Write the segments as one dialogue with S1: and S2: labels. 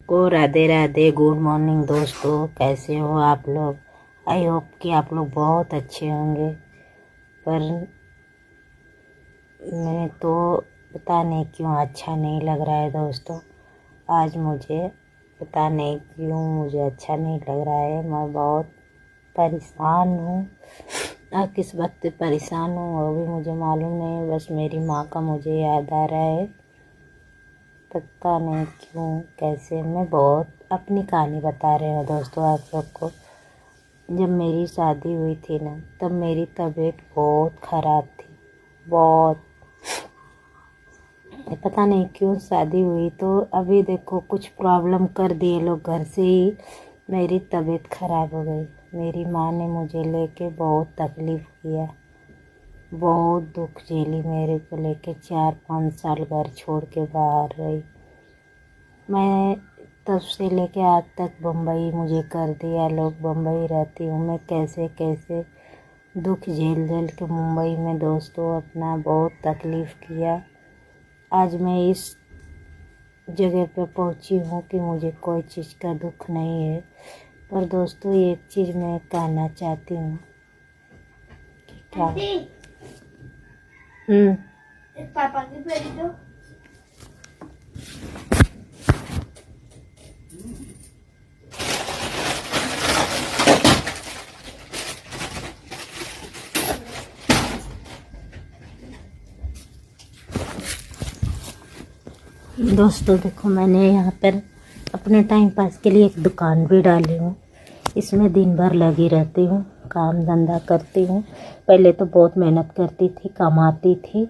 S1: सबको Radhe Radhe. Good morning दोस्तों, कैसे हो आप लोग। आई होप कि आप लोग बहुत अच्छे होंगे। पर मैं तो पता नहीं क्यों अच्छा नहीं लग रहा है दोस्तों। आज मुझे पता नहीं क्यों मुझे अच्छा नहीं लग रहा है। मैं बहुत परेशान हूँ और किस वक्त परेशान हूँ वो भी मुझे मालूम नहीं। बस मेरी माँ का मुझे याद आ रहा है, पता नहीं क्यों कैसे। मैं बहुत अपनी कहानी बता रही हूँ दोस्तों आप लोग को। जब मेरी शादी हुई थी ना, तब मेरी तबीयत बहुत ख़राब थी, बहुत। पता नहीं क्यों शादी हुई तो अभी देखो कुछ प्रॉब्लम कर दिए लोग घर से ही मेरी तबीयत ख़राब हो गई। मेरी माँ ने मुझे लेके बहुत तकलीफ़ किया, बहुत दुख झेली। मेरे को लेके 4-5 साल घर छोड़ के बाहर रही मैं। तब से लेके आज तक बम्बई मुझे कर दिया लोग, बम्बई रहती हूँ मैं। कैसे कैसे दुख झेल झेल के मुंबई में दोस्तों अपना बहुत तकलीफ़ किया। आज मैं इस जगह पे पहुँची हूँ कि मुझे कोई चीज़ का दुख नहीं है। पर दोस्तों एक चीज़ मैं कहना चाहती हूँ कि क्या पापा की बेटी तो दोस्तों देखो, मैंने यहाँ पर अपने टाइम पास के लिए एक दुकान भी डाली हूँ। इसमें दिन भर लगी रहती हूँ, काम धंधा करती हूँ। पहले तो बहुत मेहनत करती थी, कमाती थी,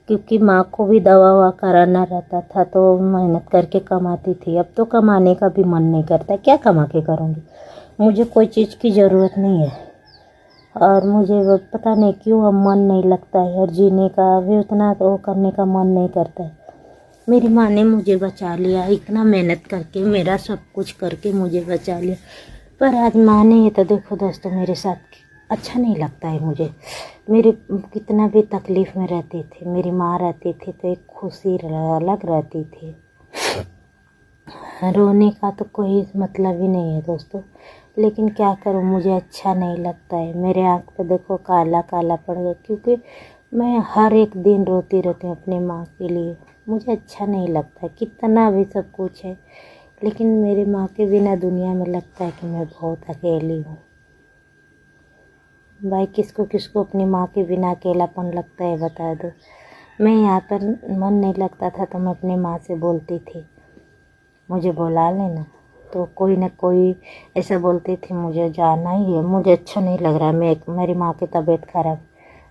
S1: क्योंकि माँ को भी दवा ववा कराना रहता था तो मेहनत करके कमाती थी। अब तो कमाने का भी मन नहीं करता, क्या कमा के करूँगी। मुझे कोई चीज़ की ज़रूरत नहीं है और मुझे पता नहीं क्यों अब मन नहीं लगता है और जीने का भी उतना तो करने का मन नहीं करता है। मेरी माँ ने मुझे बचा लिया, इतना मेहनत करके, मेरा सब कुछ करके मुझे बचा लिया। पर आज माँ ने तो देखो दोस्तों मेरे साथ अच्छा नहीं लगता है मुझे। मेरी कितना भी तकलीफ़ में रहती थी, मेरी माँ रहती थी तो एक खुशी अलग रहती थी। रोने का तो कोई मतलब ही नहीं है दोस्तों, लेकिन क्या करूँ, मुझे अच्छा नहीं लगता है। मेरे आँख पे देखो काला काला पड़ गया, क्योंकि मैं हर एक दिन रोती रहती हूँ अपनी माँ के लिए। मुझे अच्छा नहीं लगता, कितना भी सब कुछ है, लेकिन मेरी माँ के बिना दुनिया में लगता है कि मैं बहुत अकेली हूँ। भाई किसको किसको अपनी माँ के बिना अकेलापन लगता है बता दो। मैं यहाँ पर मन नहीं लगता था तो मैं अपनी माँ से बोलती थी मुझे बुला लेना, तो कोई ना कोई ऐसा बोलती थी मुझे जाना ही है, मुझे अच्छा नहीं लग रहा। मेरी माँ की तबीयत ख़राब,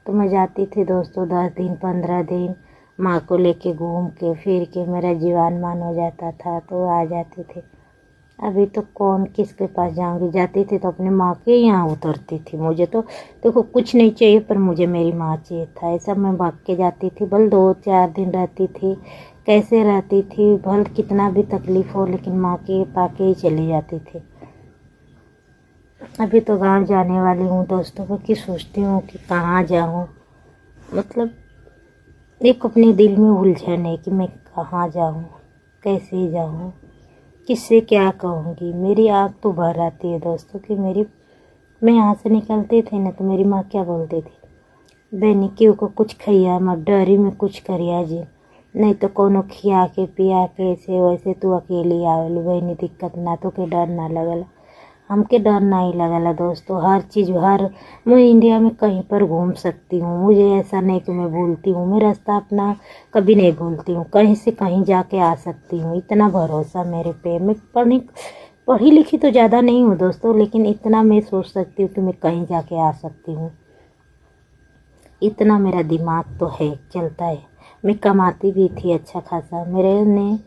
S1: तो मैं जाती थी दोस्तों 10 दिन 15 दिन माँ को लेके घूम के फिर के मेरा जीवन मान हो जाता था तो आ जाती थी। अभी तो कौन किसके पास जाऊंगी, जाती थी तो अपनी माँ के यहाँ उतरती थी। मुझे तो देखो कुछ नहीं चाहिए पर मुझे मेरी माँ चाहिए था, ऐसा मैं भाग के जाती थी। भले 2-4 दिन रहती थी, कैसे रहती थी, भले कितना भी तकलीफ़ हो, लेकिन माँ के पाके ही चली जाती थी। अभी तो गांव जाने वाली हूँ दोस्तों को कि सोचती हूँ कि कहाँ जाऊँ। मतलब एक अपने दिल में उलझन है कि मैं कहाँ जाऊँ, कैसे जाऊँ, किससे क्या कहूँगी। मेरी आँख तो भर आती है दोस्तों कि मैं यहाँ से निकलती थी ना तो मेरी माँ क्या बोलती थी, बहनी क्यों को कुछ खैया मत, डरी में कुछ करिया जी, नहीं तो कोनो खिया के पिया के ऐसे वैसे तू अकेली आवेली बहनी, दिक्कत ना तो के डर ना लगला। हमके डर नहीं लगला दोस्तों। हर चीज़ मैं इंडिया में कहीं पर घूम सकती हूँ। मुझे ऐसा नहीं कि मैं भूलती हूँ, मैं रास्ता अपना कभी नहीं भूलती हूँ। कहीं से कहीं जाके आ सकती हूँ, इतना भरोसा मेरे पे। मैं पढ़ी लिखी तो ज़्यादा नहीं हूँ दोस्तों, लेकिन इतना मैं सोच सकती हूँ कि मैं कहीं जाके आ सकती हूँ। इतना मेरा दिमाग तो है, चलता है। मैं कमाती भी थी अच्छा खासा। मेरे ने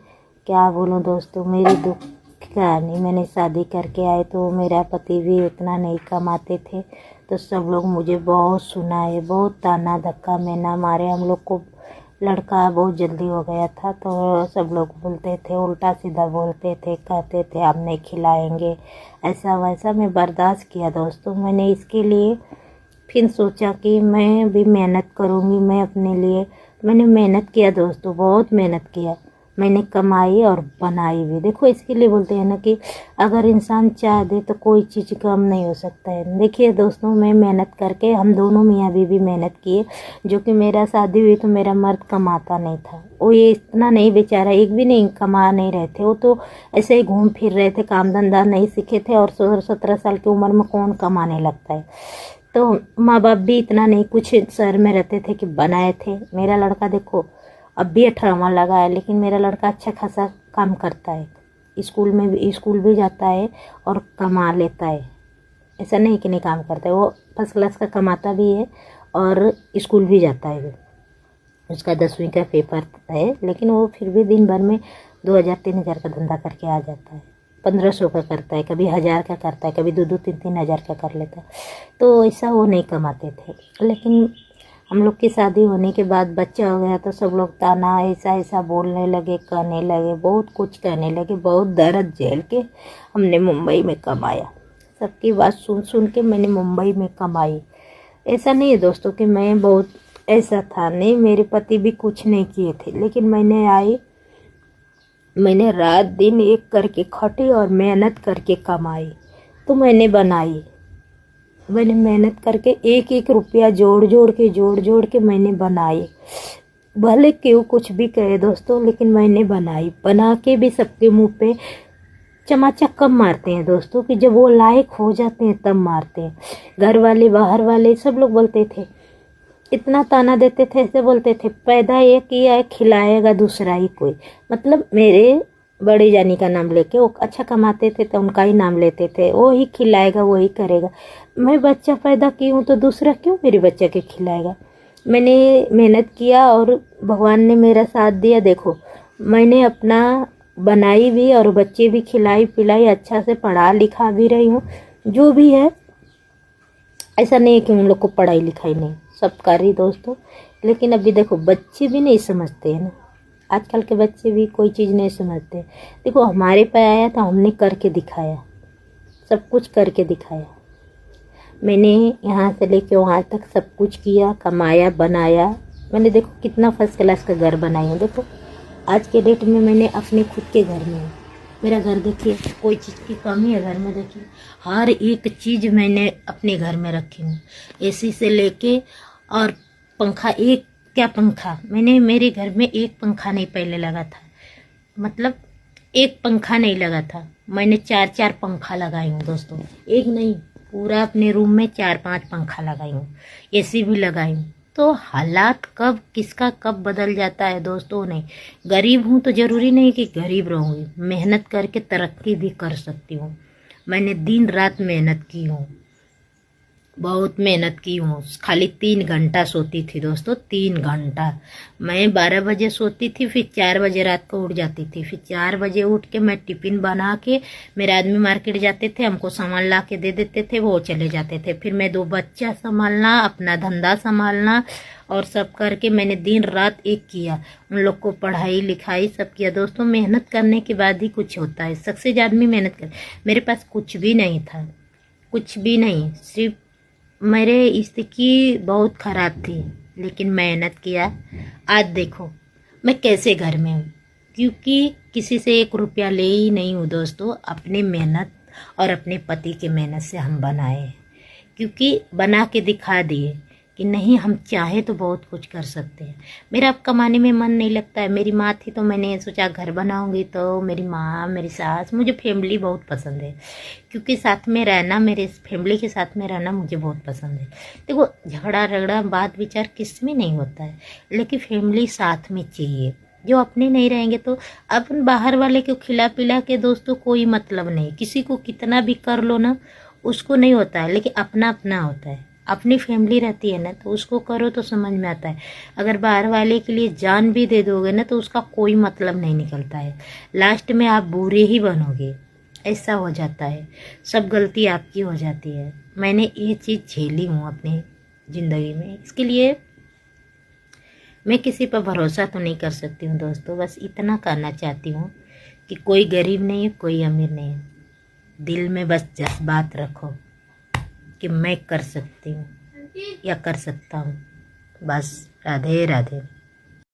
S1: क्या बोलूँ दोस्तों, मेरी दुख कहानी, मैंने शादी करके आए तो मेरा पति भी उतना नहीं कमाते थे, तो सब लोग मुझे बहुत सुनाए, बहुत ताना धक्का में ना मारे। हम लोग को लड़का बहुत जल्दी हो गया था तो सब लोग बोलते थे, उल्टा सीधा बोलते थे, कहते थे आप नहीं खिलाएंगे, ऐसा वैसा। मैं बर्दाश्त किया दोस्तों। मैंने इसके लिए फिर सोचा कि मैं भी मेहनत करूँगी मैं अपने लिए। मैंने मेहनत किया दोस्तों, बहुत मेहनत किया। मैंने कमाई और बनाई भी। देखो इसके लिए बोलते हैं ना कि अगर इंसान चाह दे तो कोई चीज़ कम नहीं हो सकता है। देखिए दोस्तों, मैं मेहनत करके, हम दोनों मियाँ बीवी मेहनत किए। जो कि मेरा शादी हुई तो मेरा मर्द कमाता नहीं था, वो ये इतना नहीं, बेचारा एक भी नहीं कमा नहीं रहे थे। वो तो ऐसे ही घूम फिर रहे थे, काम धंधा नहीं सीखे थे। और 16-17 साल की उम्र में कौन कमाने लगता है। तो माँ बाप भी इतना नहीं, कुछ शहर में रहते थे कि बनाए थे। मेरा लड़का देखो अब भी 18वां लगा है, लेकिन मेरा लड़का अच्छा खासा काम करता है, स्कूल भी जाता है और कमा लेता है। ऐसा नहीं कि नहीं काम करता है, वो फर्स्ट क्लास का कमाता भी है और स्कूल भी जाता है। उसका 10वीं का पेपर है, लेकिन वो फिर भी दिन भर में 2000-3000 का धंधा करके आ जाता है। 1500 का करता है, कभी 1000 का करता है, कभी 2-3 हज़ार का कर लेता है। तो ऐसा वो नहीं कमाते थे। लेकिन हम लोग की शादी होने के बाद बच्चा हो गया तो सब लोग ताना ऐसा ऐसा बोलने लगे, कहने लगे, बहुत कुछ कहने लगे। बहुत दर्द झेल के हमने मुंबई में कमाया। सबकी बात सुन सुन के मैंने मुंबई में कमाई। ऐसा नहीं है दोस्तों कि मैं बहुत ऐसा था, नहीं, मेरे पति भी कुछ नहीं किए थे, लेकिन मैंने रात दिन एक करके खटी और मेहनत करके कमाई। तो मैंने बनाई, मैंने मेहनत करके एक एक रुपया जोड़ जोड़ के मैंने बनाई। भले क्यों कुछ भी कहे दोस्तों, लेकिन मैंने बनाई। बना के भी सबके मुंह पे चमाचा कब मारते हैं दोस्तों, कि जब वो लायक हो जाते हैं तब मारते हैं। घर वाले बाहर वाले सब लोग बोलते थे, इतना ताना देते थे, ऐसे बोलते थे, पैदा एक किया है, खिलाएगा दूसरा ही कोई। मतलब मेरे बड़ी जानी का नाम लेके, वो अच्छा कमाते थे तो उनका ही नाम लेते थे, वो ही खिलाएगा, वो ही करेगा। मैं बच्चा पैदा की हूँ तो दूसरा क्यों मेरे बच्चे के खिलाएगा। मैंने मेहनत किया और भगवान ने मेरा साथ दिया। देखो मैंने अपना बनाई भी और बच्चे भी खिलाई पिलाई, अच्छा से पढ़ा लिखा भी रही हूँ। जो भी है, ऐसा नहीं है कि उन लोग को पढ़ाई लिखाई नहीं, सब कर रही दोस्तों। लेकिन अभी देखो बच्चे भी नहीं समझते हैं ना, आजकल के बच्चे भी कोई चीज़ नहीं समझते। देखो हमारे पे आया तो हमने करके दिखाया, सब कुछ करके दिखाया। मैंने यहाँ से लेके वहाँ तक सब कुछ किया, कमाया, बनाया। मैंने देखो कितना फर्स्ट क्लास का घर बनाई हूँ। देखो आज के डेट में मैंने अपने खुद के घर में हूँ। मेरा घर देखिए, कोई चीज़ की कमी है घर में, देखिए हर एक चीज़ मैंने अपने घर में रखी हूँ। एसी से लेके और पंखा, एक क्या पंखा, मैंने मेरे घर में एक पंखा नहीं पहले लगा था, मतलब एक पंखा नहीं लगा था, मैंने 4-4 पंखा लगाई हूँ दोस्तों। एक नहीं, पूरा अपने रूम में 4-5 पंखा लगाई हूँ, एसी भी लगाई हूँ। तो हालात कब किसका कब बदल जाता है दोस्तों। नहीं, गरीब हूँ तो ज़रूरी नहीं कि गरीब रहूँगी, मेहनत करके तरक्की भी कर सकती हूँ। मैंने दिन रात मेहनत की हूँ, बहुत मेहनत की हूँ। खाली 3 घंटा सोती थी दोस्तों, 3 घंटा। मैं 12 बजे सोती थी, फिर 4 बजे रात को उठ जाती थी। फिर 4 बजे उठ के मैं टिफिन बना के, मेरे आदमी मार्केट जाते थे, हमको सामान ला के दे देते थे, वो चले जाते थे। फिर मैं 2 बच्चा संभालना, अपना धंधा संभालना और सब करके मैंने दिन रात एक किया। उन लोग को पढ़ाई लिखाई सब किया दोस्तों। मेहनत करने के बाद ही कुछ होता है। सक्सेस आदमी मेहनत कर। मेरे पास कुछ भी नहीं था, कुछ भी नहीं, सिर्फ मेरे स्थिति बहुत ख़राब थी, लेकिन मेहनत किया। आज देखो मैं कैसे घर में हूँ, क्योंकि किसी से 1 रुपया ले ही नहीं हूँ दोस्तों। अपनी मेहनत और अपने पति के मेहनत से हम बनाए, क्योंकि बना के दिखा दिए कि नहीं, हम चाहे तो बहुत कुछ कर सकते हैं। मेरा अब कमाने में मन नहीं लगता है। मेरी माँ थी तो मैंने सोचा घर बनाऊंगी, तो मेरी माँ, मेरी सास, मुझे फैमिली बहुत पसंद है, क्योंकि साथ में रहना, मेरे फैमिली के साथ में रहना मुझे बहुत पसंद है। देखो झगड़ा रगड़ा बात विचार किस में नहीं होता है, लेकिन फैमिली साथ में चाहिए। जो अपने नहीं रहेंगे तो अपन बाहर वाले को खिला पिला के दोस्तों कोई मतलब नहीं। किसी को कितना भी कर लो ना, उसको नहीं होता है, लेकिन अपना अपना होता है। अपनी फैमिली रहती है ना, तो उसको करो तो समझ में आता है। अगर बाहर वाले के लिए जान भी दे दोगे ना, तो उसका कोई मतलब नहीं निकलता है। लास्ट में आप बुरे ही बनोगे, ऐसा हो जाता है। सब गलती आपकी हो जाती है। मैंने ये चीज़ झेली हूँ अपनी ज़िंदगी में, इसके लिए मैं किसी पर भरोसा तो नहीं कर सकती हूँ दोस्तों। बस इतना करना चाहती हूँ कि कोई गरीब नहीं है, कोई अमीर नहीं है। दिल में बस जज्बात रखो कि मैं कर सकती हूँ या कर सकता हूँ। बस राधे राधे।